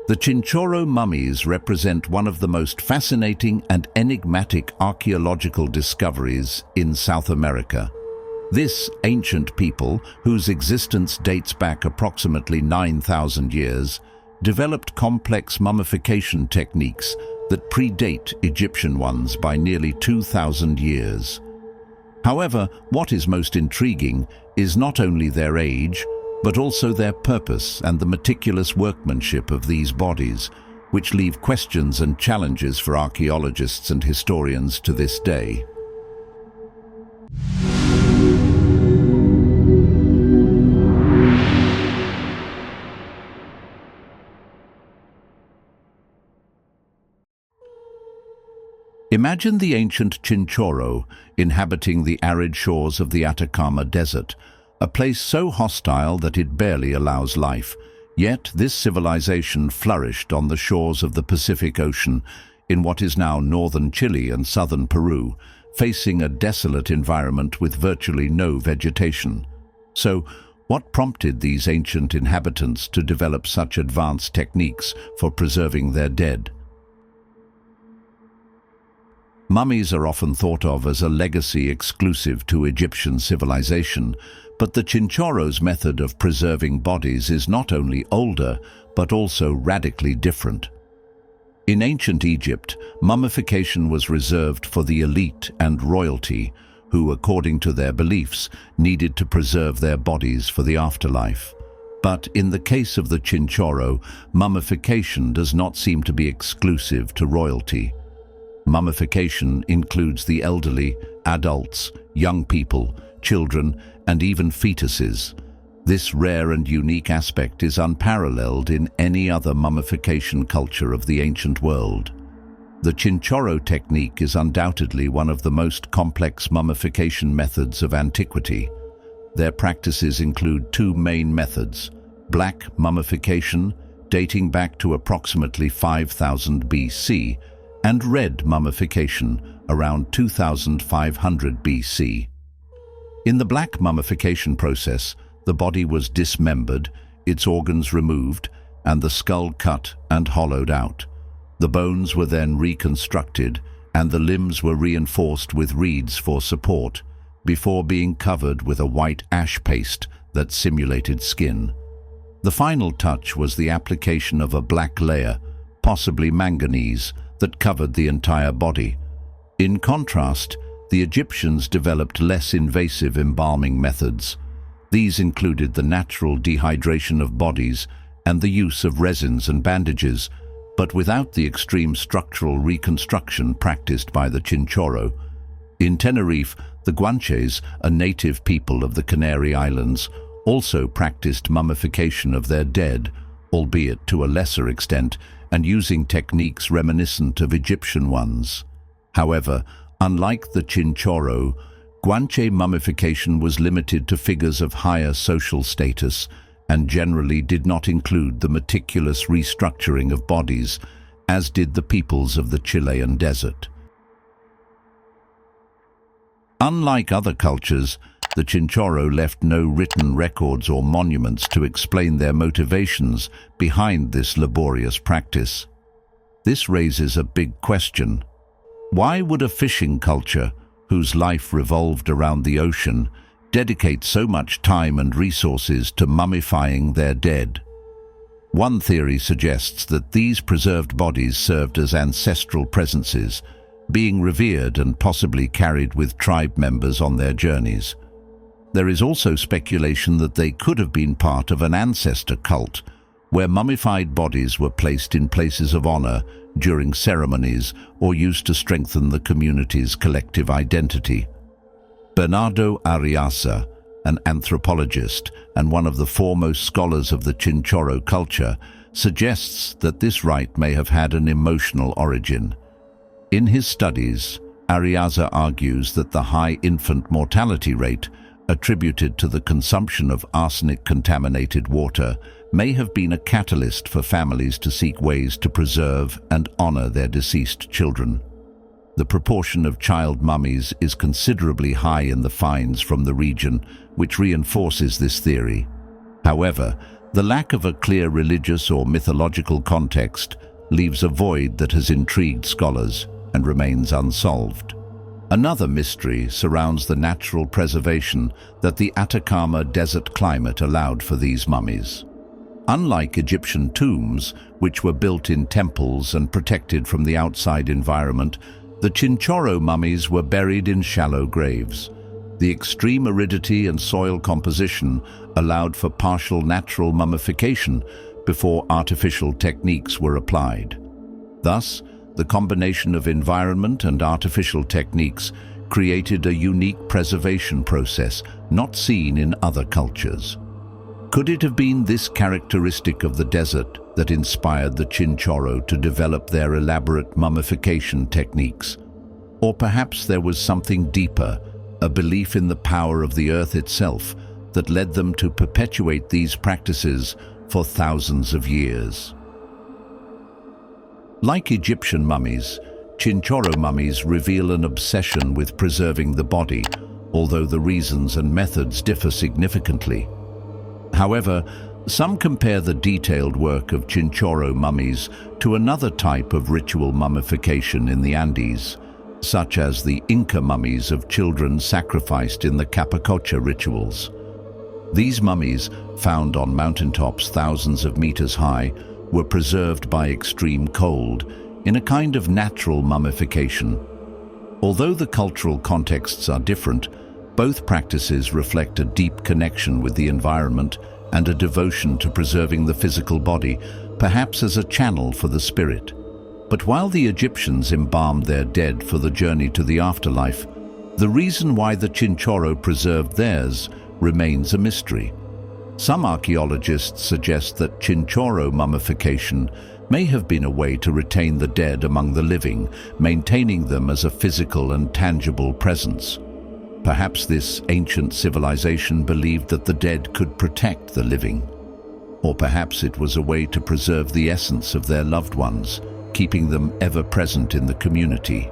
The Chinchorro mummies represent one of the most fascinating and enigmatic archaeological discoveries in South America. This ancient people, whose existence dates back approximately 9,000 years, developed complex mummification techniques that predate Egyptian ones by nearly 2,000 years. However, what is most intriguing is not only their age, but also their purpose and the meticulous workmanship of these bodies, which leave questions and challenges for archaeologists and historians to this day. Imagine the ancient Chinchorro inhabiting the arid shores of the Atacama Desert, a place so hostile that it barely allows life. Yet this civilization flourished on the shores of the Pacific Ocean in what is now northern Chile and southern Peru, facing a desolate environment with virtually no vegetation. So, what prompted these ancient inhabitants to develop such advanced techniques for preserving their dead? Mummies are often thought of as a legacy exclusive to Egyptian civilization, but the Chinchorro's method of preserving bodies is not only older, but also radically different. In ancient Egypt, mummification was reserved for the elite and royalty, who, according to their beliefs, needed to preserve their bodies for the afterlife. But in the case of the Chinchorro, mummification does not seem to be exclusive to royalty. Mummification includes the elderly, adults, young people, children, and even fetuses. This rare and unique aspect is unparalleled in any other mummification culture of the ancient world. The Chinchorro technique is undoubtedly one of the most complex mummification methods of antiquity. Their practices include two main methods: black mummification, dating back to approximately 5000 BC, and red mummification, around 2500 BC. In the black mummification process, the body was dismembered, its organs removed, and the skull cut and hollowed out. The bones were then reconstructed, and the limbs were reinforced with reeds for support, before being covered with a white ash paste that simulated skin. The final touch was the application of a black layer, possibly manganese, that covered the entire body. In contrast, the Egyptians developed less invasive embalming methods. These included the natural dehydration of bodies and the use of resins and bandages, but without the extreme structural reconstruction practiced by the Chinchorro. In Tenerife, the Guanches, a native people of the Canary Islands, also practiced mummification of their dead, albeit to a lesser extent, and using techniques reminiscent of Egyptian ones. However, unlike the Chinchorro, Guanche mummification was limited to figures of higher social status and generally did not include the meticulous restructuring of bodies, as did the peoples of the Chilean desert. Unlike other cultures, the Chinchorro left no written records or monuments to explain their motivations behind this laborious practice. This raises a big question. Why would a fishing culture, whose life revolved around the ocean, dedicate so much time and resources to mummifying their dead? One theory suggests that these preserved bodies served as ancestral presences, being revered and possibly carried with tribe members on their journeys. There is also speculation that they could have been part of an ancestor cult, where mummified bodies were placed in places of honor during ceremonies or used to strengthen the community's collective identity. Bernardo Arriaza, an anthropologist and one of the foremost scholars of the Chinchorro culture, suggests that this rite may have had an emotional origin. In his studies, Arriaza argues that the high infant mortality rate attributed to the consumption of arsenic-contaminated water may have been a catalyst for families to seek ways to preserve and honor their deceased children. The proportion of child mummies is considerably high in the finds from the region, which reinforces this theory. However, The lack of a clear religious or mythological context leaves a void that has intrigued scholars and remains unsolved. Another mystery surrounds the natural preservation that the Atacama Desert climate allowed for these mummies. Unlike Egyptian tombs, which were built in temples and protected from the outside environment, the Chinchorro mummies were buried in shallow graves. The extreme aridity and soil composition allowed for partial natural mummification before artificial techniques were applied. Thus, the combination of environment and artificial techniques created a unique preservation process not seen in other cultures. Could it have been this characteristic of the desert that inspired the Chinchorro to develop their elaborate mummification techniques? Or perhaps there was something deeper, a belief in the power of the earth itself, that led them to perpetuate these practices for thousands of years. Like Egyptian mummies, Chinchorro mummies reveal an obsession with preserving the body, although the reasons and methods differ significantly. However, some compare the detailed work of Chinchorro mummies to another type of ritual mummification in the Andes, such as the Inca mummies of children sacrificed in the Capacocha rituals. These mummies, found on mountaintops thousands of meters high, were preserved by extreme cold in a kind of natural mummification. Although the cultural contexts are different, both practices reflect a deep connection with the environment and a devotion to preserving the physical body, perhaps as a channel for the spirit. But while the Egyptians embalmed their dead for the journey to the afterlife, the reason why the Chinchorro preserved theirs remains a mystery. Some archaeologists suggest that Chinchorro mummification may have been a way to retain the dead among the living, maintaining them as a physical and tangible presence. Perhaps this ancient civilization believed that the dead could protect the living. Or perhaps it was a way to preserve the essence of their loved ones, keeping them ever present in the community.